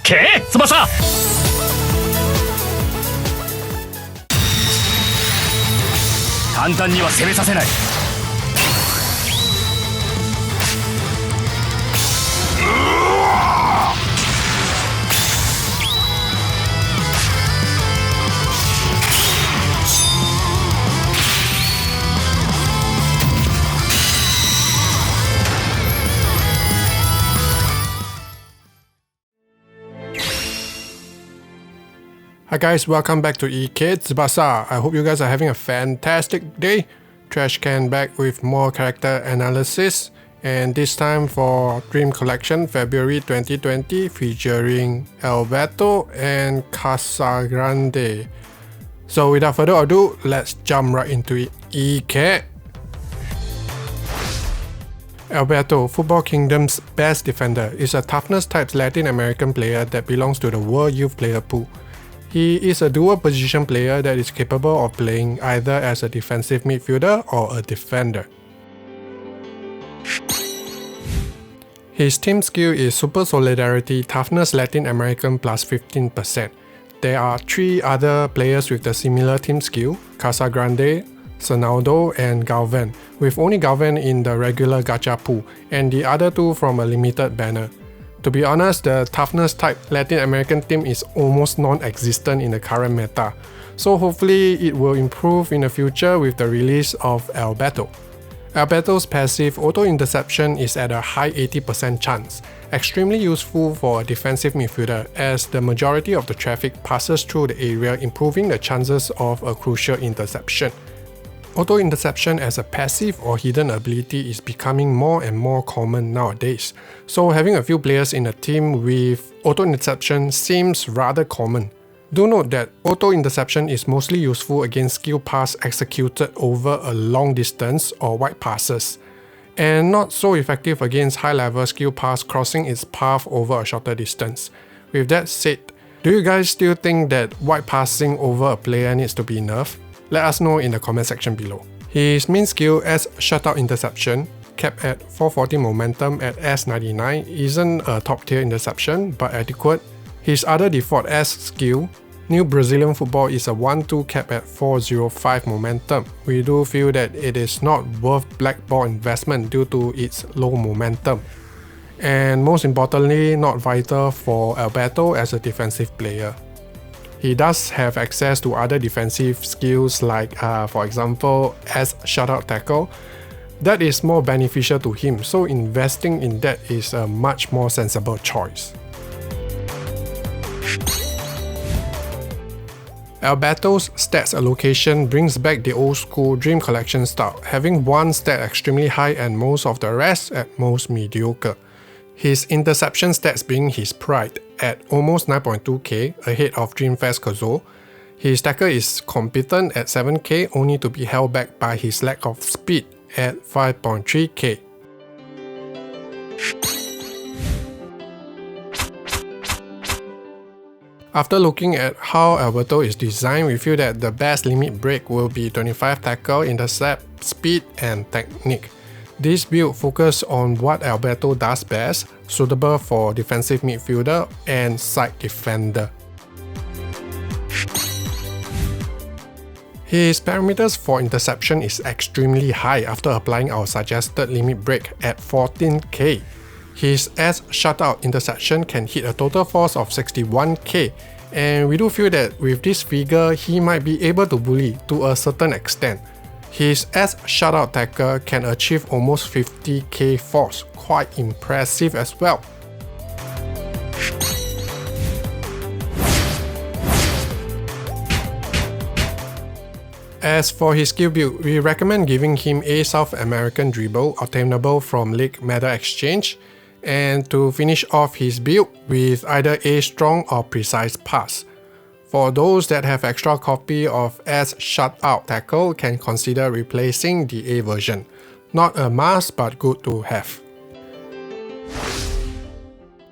け翼。簡単には攻めさせない。Hi guys, welcome back to Tsubasa. I hope you guys are having a fantastic day. Trash Can back with more character analysis, and this time for Dream Collection February 2020 featuring Alberto and Grande. So without further ado, let's jump right into it. Alberto, Football Kingdom's best defender, is a toughness type Latin American player that belongs to the World Youth Player pool. He is a dual position player that is capable of playing either as a defensive midfielder or a defender. His team skill is Super Solidarity Toughness Latin American plus 15%. There are 3 other players with the similar team skill, Grande, Sonaldo, and Galvan, with only Galvan in the regular gacha pool and the other 2 from a limited banner. To be honest, the toughness type Latin American team is almost non-existent in the current meta, so hopefully it will improve in the future with the release of Alberto. Alberto's passive auto-interception is at a high 80% chance, extremely useful for a defensive midfielder as the majority of the traffic passes through the area, improving the chances of a crucial interception. Auto-interception as a passive or hidden ability is becoming more and more common nowadays, so having a few players in a team with auto-interception seems rather common. Do note that auto-interception is mostly useful against skill pass executed over a long distance or wide passes, and not so effective against high-level skill pass crossing its path over a shorter distance. With that said, do you guys still think that wide passing over a player needs to be nerfed? Let us know in the comment section below. His main skill as shutout interception, capped at 440 momentum at S99, isn't a top tier interception but adequate. His other default S skill, New Brazilian Football, is a 1-2 cap at 405 momentum. We do feel that it is not worth black ball investment due to its low momentum. And most importantly, not vital for Alberto as a defensive player. He does have access to other defensive skills like, for example, as shutout tackle. That is more beneficial to him, so investing in that is a much more sensible choice. Alberto's stats allocation brings back the old school Dream Collection style, having one stat extremely high and most of the rest at most mediocre. His interception stats being his pride at almost 9.2k ahead of Dreamfest Kazo. His tackle is competent at 7k only to be held back by his lack of speed at 5.3k. After looking at how Alberto is designed, we feel that the best limit break will be 25 tackle, intercept, speed, and technique. This build focuses on what Alberto does best, suitable for defensive midfielder and side defender. His parameters for interception is extremely high after applying our suggested limit break at 14k. His S shutout interception can hit a total force of 61k, and we do feel that with this figure he might be able to bully to a certain extent. His S shutout tackle can achieve almost 50k force, quite impressive as well. As for his skill build, we recommend giving him a South American dribble obtainable from League Meta Exchange, and to finish off his build with either a strong or precise pass. For those that have extra copy of S shutout tackle, can consider replacing the A version. Not a must, but good to have.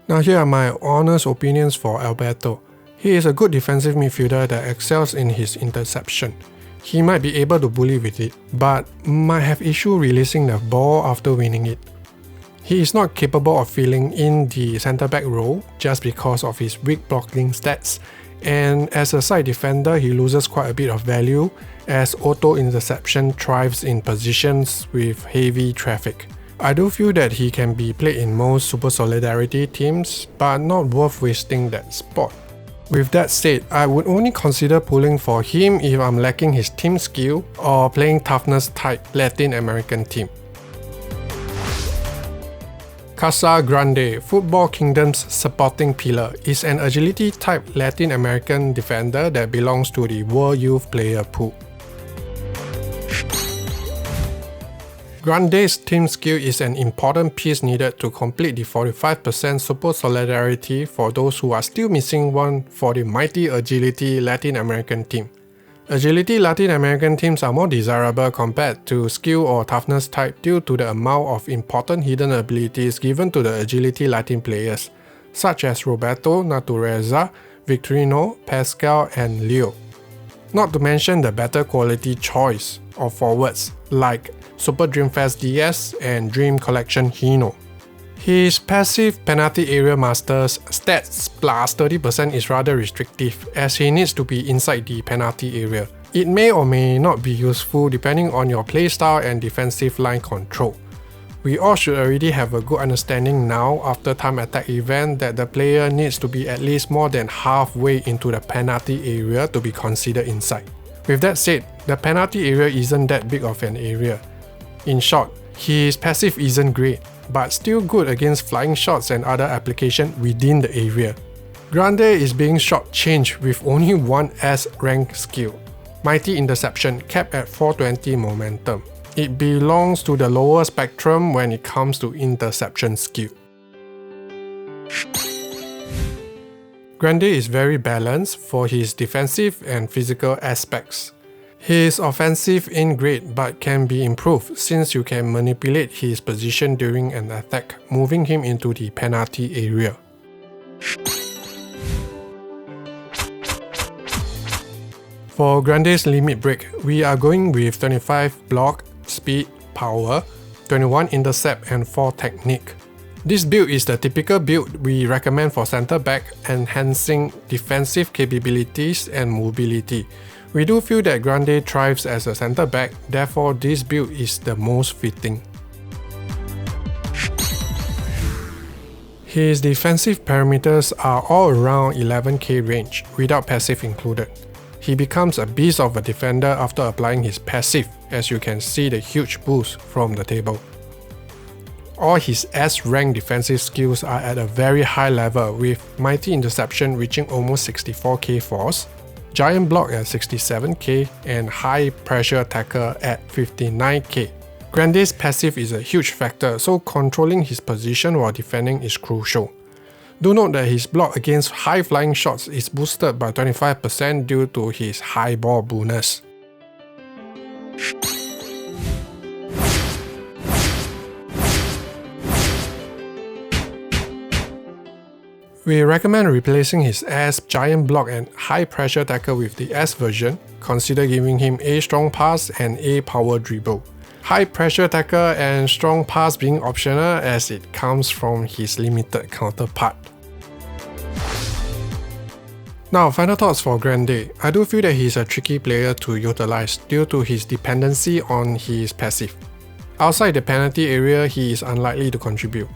Now here are my honest opinions for Alberto. He is a good defensive midfielder that excels in his interception. He might be able to bully with it, but might have issue releasing the ball after winning it. He is not capable of filling in the centre-back role just because of his weak blocking stats, and as a side defender he loses quite a bit of value as auto-interception thrives in positions with heavy traffic. I do feel that he can be played in most Super Solidarity teams, but not worth wasting that spot. With that said, I would only consider pulling for him if I'm lacking his team skill or playing toughness type Latin American team. Casa Grande, Football Kingdom's supporting pillar, is an agility type Latin American defender that belongs to the World Youth player pool. Grande's team skill is an important piece needed to complete the 45% Super Solidarity for those who are still missing one for the mighty Agility Latin American team. Agility Latin American teams are more desirable compared to skill or toughness type due to the amount of important hidden abilities given to the Agility Latin players, such as Roberto, Natureza, Victorino, Pascal, and Leo. Not to mention the better quality choice of forwards like Super Dreamfast DS and Dream Collection Hino. His passive penalty area master's stats plus 30% is rather restrictive as he needs to be inside the penalty area. It may or may not be useful depending on your playstyle and defensive line control. We all should already have a good understanding now after time attack event that the player needs to be at least more than halfway into the penalty area to be considered inside. With that said, the penalty area isn't that big of an area. In short, his passive isn't great, but still good against flying shots and other applications within the area. Grande is being shortchanged with only one S rank skill, Mighty Interception, capped at 420 momentum. It belongs to the lower spectrum when it comes to interception skill. Grande is very balanced for his defensive and physical aspects. His offensive ain't great but can be improved since you can manipulate his position during an attack, moving him into the penalty area. For Grande's limit break, we are going with 25 block, speed, power, 21 intercept and 4 technique. This build is the typical build we recommend for center back, enhancing defensive capabilities and mobility. We do feel that Grande thrives as a center back, therefore this build is the most fitting. His defensive parameters are all around 11k range, without passive included. He becomes a beast of a defender after applying his passive, as you can see the huge boost from the table. All his S-rank defensive skills are at a very high level, with Mighty Interception reaching almost 64k force, Giant Block at 67k, and High Pressure Tackle at 59k. Grande's passive is a huge factor, so controlling his position while defending is crucial. Do note that his block against high flying shots is boosted by 25% due to his high ball bonus. We recommend replacing his S Giant Block and High Pressure Tackle with the S version. Consider giving him A Strong Pass and A Power Dribble. High Pressure Tackle and Strong Pass being optional as it comes from his limited counterpart. Now, final thoughts for Grande. I do feel that he's a tricky player to utilize due to his dependency on his passive. Outside the penalty area, he is unlikely to contribute.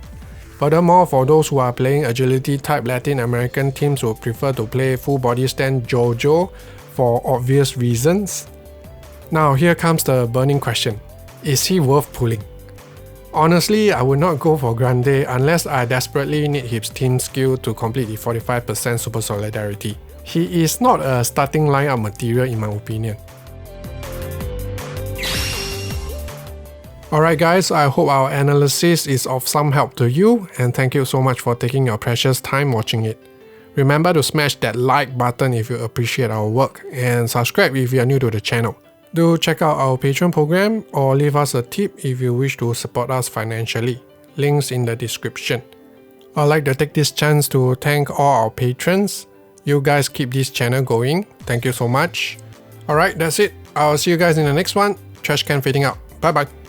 Furthermore, for those who are playing agility type Latin American teams who prefer to play full body stand Jojo for obvious reasons. Now here comes the burning question. Is he worth pulling? Honestly, I would not go for Grande unless I desperately need his team skill to complete the 45% Super Solidarity. He is not a starting lineup material in my opinion. Alright guys, I hope our analysis is of some help to you, and thank you so much for taking your precious time watching it. Remember to smash that like button if you appreciate our work, and subscribe if you are new to the channel. Do check out our Patreon program or leave us a tip if you wish to support us financially. Links in the description. I'd like to take this chance to thank all our patrons. You guys keep this channel going. Thank you so much. Alright, that's it. I'll see you guys in the next one. Trash can fading out. Bye bye.